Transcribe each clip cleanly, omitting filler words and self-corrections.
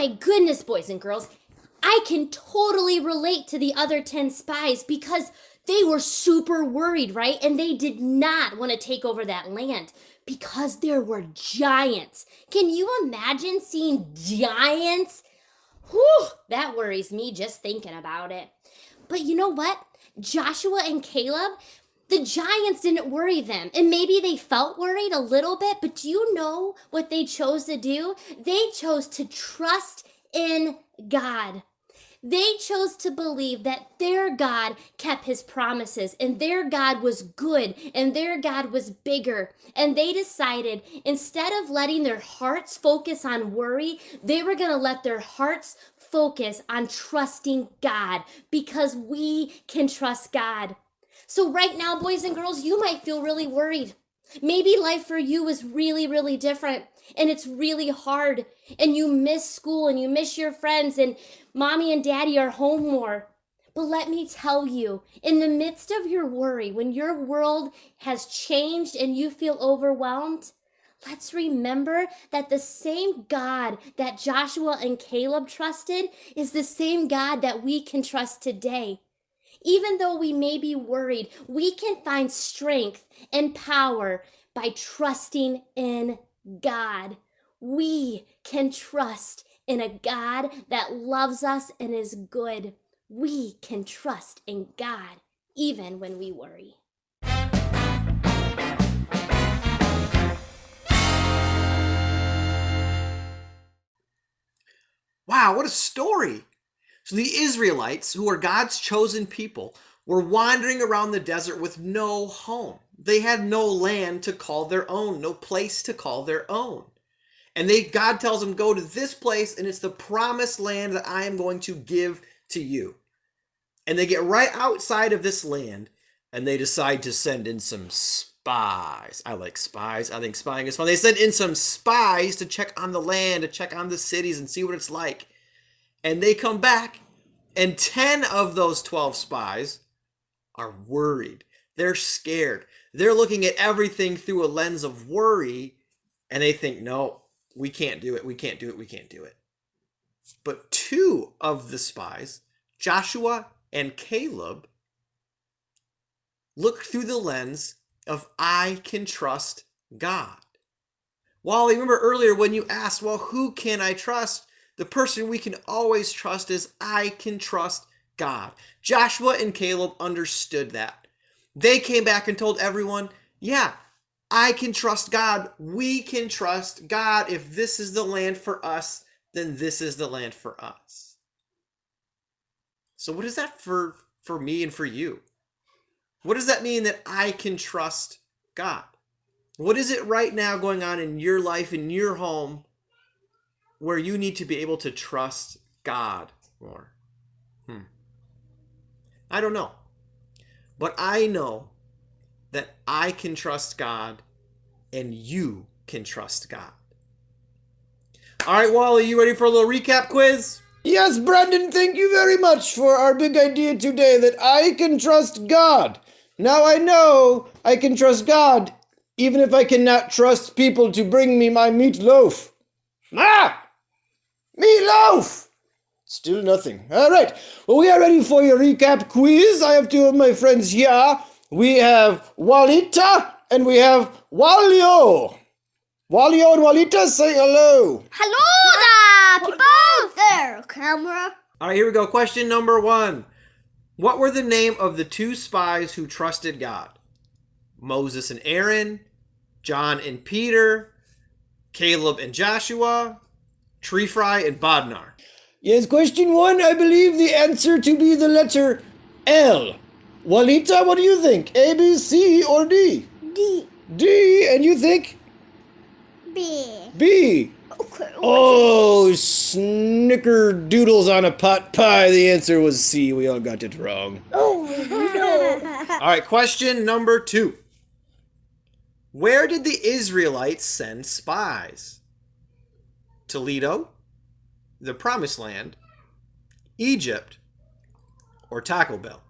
my goodness, boys and girls, I can totally relate to the other 10 spies because they were super worried, right? And they did not want to take over that land because there were giants. Can you imagine seeing giants? Whew, that worries me just thinking about it. But you know what? Joshua and Caleb, the giants didn't worry them. And maybe they felt worried a little bit, but do you know what they chose to do? They chose to trust in God. They chose to believe that their God kept his promises and their God was good and their God was bigger. And they decided instead of letting their hearts focus on worry, they were going to let their hearts focus on trusting God because we can trust God. So right now, boys and girls, you might feel really worried. Maybe life for you is really, really different and it's really hard and you miss school and you miss your friends and mommy and daddy are home more. But let me tell you, in the midst of your worry, when your world has changed and you feel overwhelmed, let's remember that the same God that Joshua and Caleb trusted is the same God that we can trust today. Even though we may be worried, we can find strength and power by trusting in God. We can trust in a God that loves us and is good. We can trust in God even when we worry. Wow, what a story! So the Israelites, who were God's chosen people, were wandering around the desert with no home. They had no land to call their own, no place to call their own. And God tells them, go to this place, and it's the promised land that I am going to give to you. And they get right outside of this land, and they decide to send in some spies. I like spies. I think spying is fun. They send in some spies to check on the land, to check on the cities, and see what it's like. And they come back, and 10 of those 12 spies are worried. They're scared. They're looking at everything through a lens of worry, and they think, no, we can't do it. We can't do it. We can't do it. But 2 of the spies, Joshua and Caleb, look through the lens of I can trust God. Wally, remember earlier when you asked, well, who can I trust? The person we can always trust is I can trust God. Joshua and Caleb understood that. They came back and told everyone, yeah, I can trust God. We can trust God. If this is the land for us, then this is the land for us. So what is that for me and for you? What does that mean that I can trust God? What is it right now going on in your life, in your home, where you need to be able to trust God more? I don't know. But I know that I can trust God and you can trust God. All right, Wally, you ready for a little recap quiz? Yes, Brandon, thank you very much for our big idea today that I can trust God. Now I know I can trust God even if I cannot trust people to bring me my meatloaf. Meatloaf! Still nothing. All right. Well, we are ready for your recap quiz. I have 2 of my friends here. We have Walita and we have Wallyo. Wallyo and Walita, say hello. Hello there, people! There, camera. All right, here we go. Question number 1. What were the name of the 2 spies who trusted God? Moses and Aaron, John and Peter, Caleb and Joshua, Tree-Fry and Bodnar. Yes, question 1, I believe the answer to be the letter L. Walita, what do you think? A, B, C, or D? D. D, and you think? B. B. Okay. Oh, snickerdoodles on a pot pie. The answer was C. We all got it wrong. Oh, no. All right, question number 2. Where did the Israelites send spies? Toledo, the Promised Land, Egypt, or Taco Bell?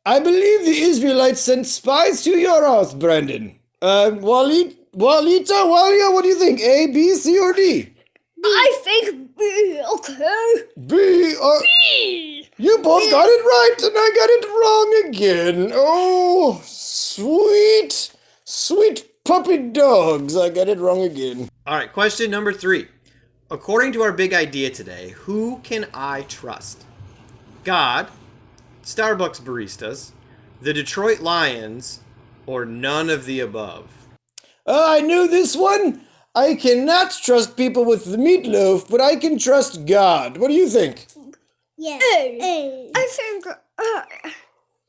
I believe the Israelites sent spies to your house, Brandon. Walita, Wallyo, what do you think? A, B, C, or D? I think B. Okay. You both got it right, and I got it wrong again. Oh, sweet, sweet puppy dogs. I got it wrong again. All right, question number 3. According to our big idea today, who can I trust? God, Starbucks baristas, the Detroit Lions, or none of the above? I knew this one. I cannot trust people with the meatloaf, but I can trust God. What do you think? Yes. I think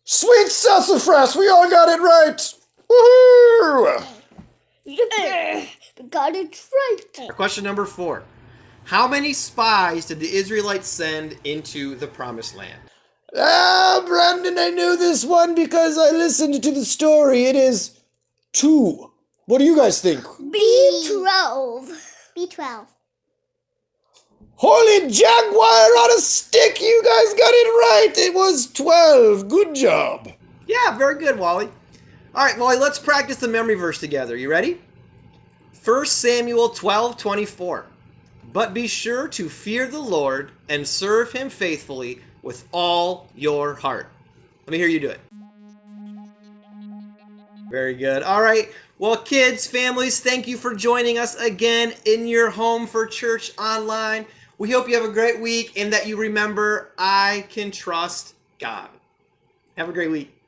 Sweet sassafras, we all got it right. Woohoo! We got it right. Question number 4. How many spies did the Israelites send into the promised land? Brandon, I knew this one because I listened to the story. It is 2. What do you guys think? B12. B12. Holy jaguar on a stick! You guys got it right! It was 12. Good job. Yeah, very good, Wally. All right, Wally, let's practice the memory verse together. You ready? 1 Samuel 12:24. But be sure to fear the Lord and serve him faithfully with all your heart. Let me hear you do it. Very good. All right. Well, kids, families, thank you for joining us again in your home for church online. We hope you have a great week and that you remember I can trust God. Have a great week.